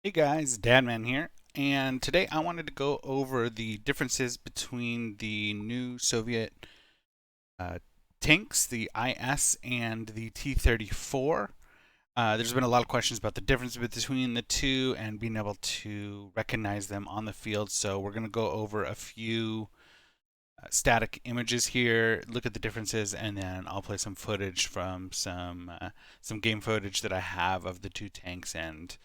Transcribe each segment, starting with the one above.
Hey guys, Dadman here, and today I wanted to go over the differences between the new Soviet uh, tanks, the IS and the T-34. There's been a lot of questions about the difference between the two and being able to recognize them on the field, so we're going to go over a few static images here, look at the differences, and then I'll play some footage from some game footage that I have of the two tanks and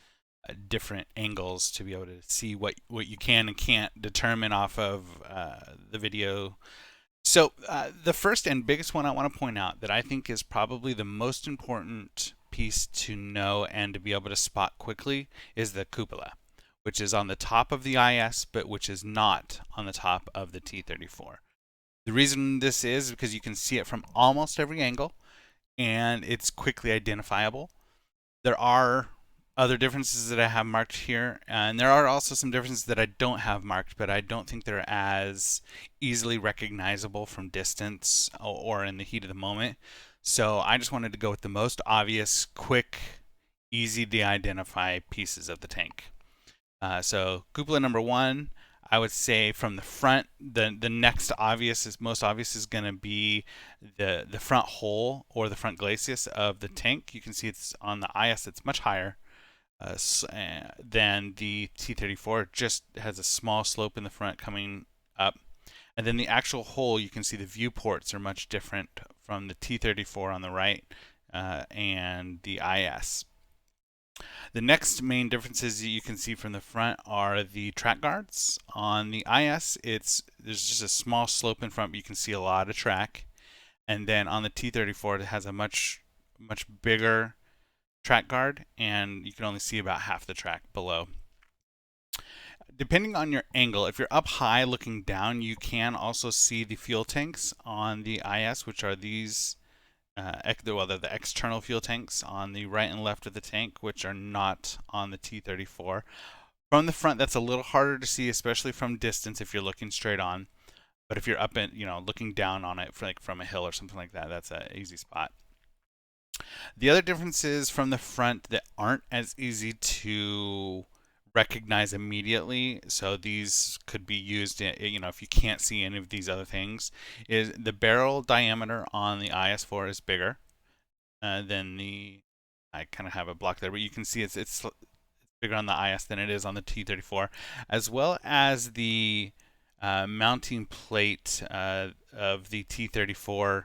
different angles to be able to see what you can and can't determine off of the video. So the first and biggest one I want to point out that I think is probably the most important piece to know and to be able to spot quickly is the cupola, which is on the top of the IS, but which is not on the top of the T-34. The reason this is because you can see it from almost every angle and it's quickly identifiable. There are other differences that I have marked here, and there are also some differences that I don't have marked, but I don't think they're as easily recognizable from distance or in the heat of the moment. So I just wanted to go with the most obvious, quick, easy to identify pieces of the tank. So cupola number one, I would say from the front, the next most obvious is going to be the front hole or the front glacis of the tank. You can see it's on the IS, it's much higher than the T-34. It just has a small slope in the front coming up. And then the actual hole, you can see the viewports are much different from the T-34 on the right and the IS. The next main differences you can see from the front are the track guards. On the IS, there's just a small slope in front, but you can see a lot of track. And then on the T-34, it has a much bigger track guard, and you can only see about half the track below. Depending on your angle, if you're up high looking down, you can also see the fuel tanks on the IS, which are these they're the external fuel tanks on the right and left of the tank, which are not on the T-34. From the front, that's a little harder to see, especially from distance if you're looking straight on. But if you're up and looking down on it, from a hill or something like that, that's an easy spot. The other differences from the front that aren't as easy to recognize immediately, so these could be used if you can't see any of these other things, is the barrel diameter on the IS-4 is bigger than the, I kind of have a block there, but you can see it's bigger on the IS than it is on the T-34, as well as the mounting plate of the T-34.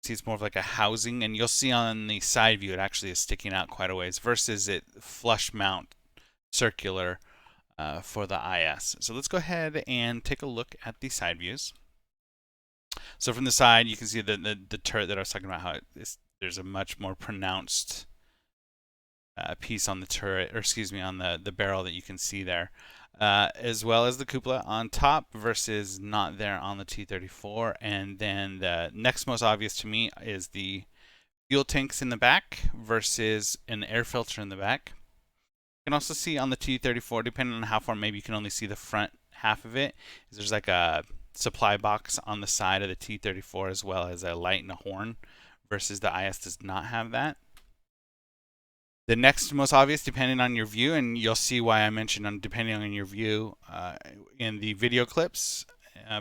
See, it's more of like a housing, and you'll see on the side view it actually is sticking out quite a ways versus it flush mount circular for the IS. So let's go ahead and take a look at the side views. So from the side, you can see the turret that I was talking about, how there's a much more pronounced piece on the turret, or excuse me, on the barrel that you can see there. As well as the cupola on top versus not there on the T-34. And then the next most obvious to me is the fuel tanks in the back versus an air filter in the back. You can also see on the T-34, depending on how far, maybe you can only see the front half of it. There's like a supply box on the side of the T-34 as well as a light and a horn versus the IS does not have that. The next most obvious, depending on your view, and you'll see why I mentioned depending on your view in the video clips.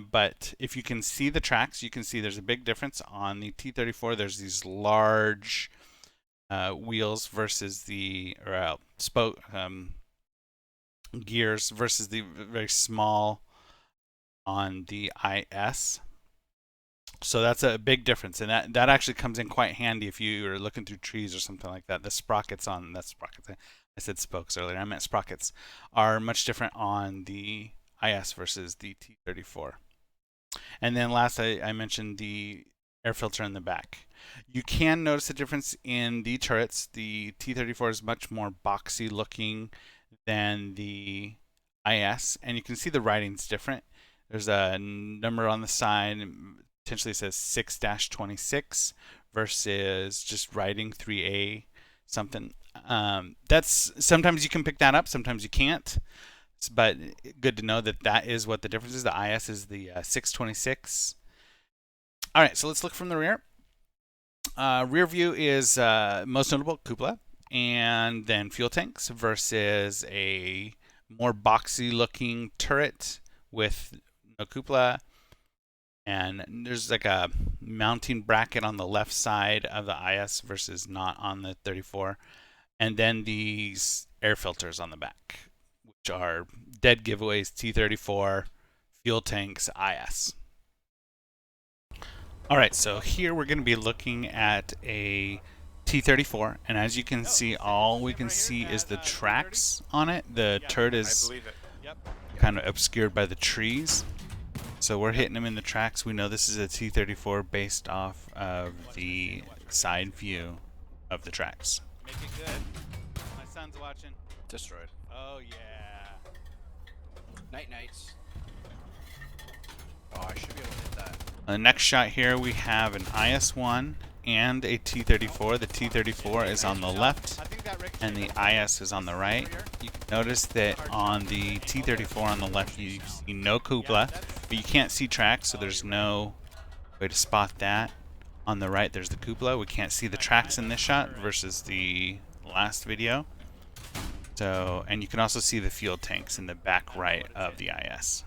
But if you can see the tracks, you can see there's a big difference. On the T-34, there's these large wheels versus the spoke gears versus the very small on the IS. So that's a big difference, and that actually comes in quite handy if you are looking through trees or something like that. The sprockets on that's sprockets. I said spokes earlier. I meant sprockets are much different on the IS versus the T-34. And then last, I mentioned the air filter in the back. You can notice a difference in the turrets. The T-34 is much more boxy looking than the IS, and you can see the writing's different. There's a number on the side, potentially says 6-26 versus just writing 3A something. That's sometimes you can pick that up, sometimes you can't. But good to know that is what the difference is. The IS is the 626. All right, so let's look from the rear. Rear view is most notable cupola. and then fuel tanks versus a more boxy looking turret with no cupola. And there's like a mounting bracket on the left side of the IS versus not on the 34. And then these air filters on the back, which are dead giveaways, T-34, fuel tanks, IS. All right, so here we're going to be looking at a T-34, and as you can see, all we can see is the tracks on it. The turret is kind of obscured by the trees. So we're hitting them in the tracks. We know this is a T-34 based off of the side view of the tracks. Make it good. My son's watching. Destroyed. Oh yeah. Nights. Oh, I should be able to hit that. On the next shot here, we have an IS-1 and a T-34. The T-34 is on the left, and the IS is on the right. You can notice that on the T-34 on the left, you see no cupola, but you can't see tracks, so there's no way to spot that. On the right, there's the cupola. We can't see the tracks in this shot versus the last video. So, and you can also see the fuel tanks in the back right of the IS.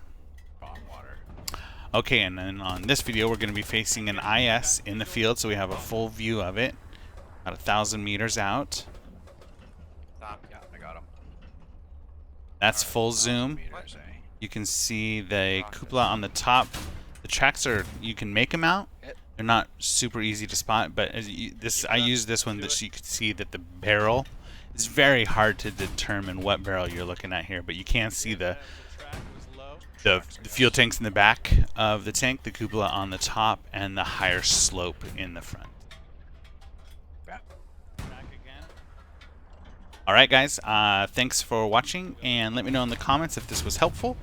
Okay, and then on this video, we're going to be facing an IS in the field, so we have a full view of it, about 1,000 meters out. Stop. Yeah, I got him. That's full zoom. You can see the cupola on the top. The tracks are, you can make them out. They're not super easy to spot, but as I use this one so you can see that the barrel is very hard to determine what barrel you're looking at here, but you can see the fuel tanks in the back of the tank, the cupola on the top, and the higher slope in the front. Alright guys, thanks for watching, and let me know in the comments if this was helpful.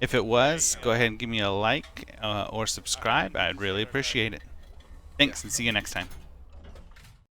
If it was, go ahead and give me a like or subscribe. I'd really appreciate it. Thanks, and see you next time.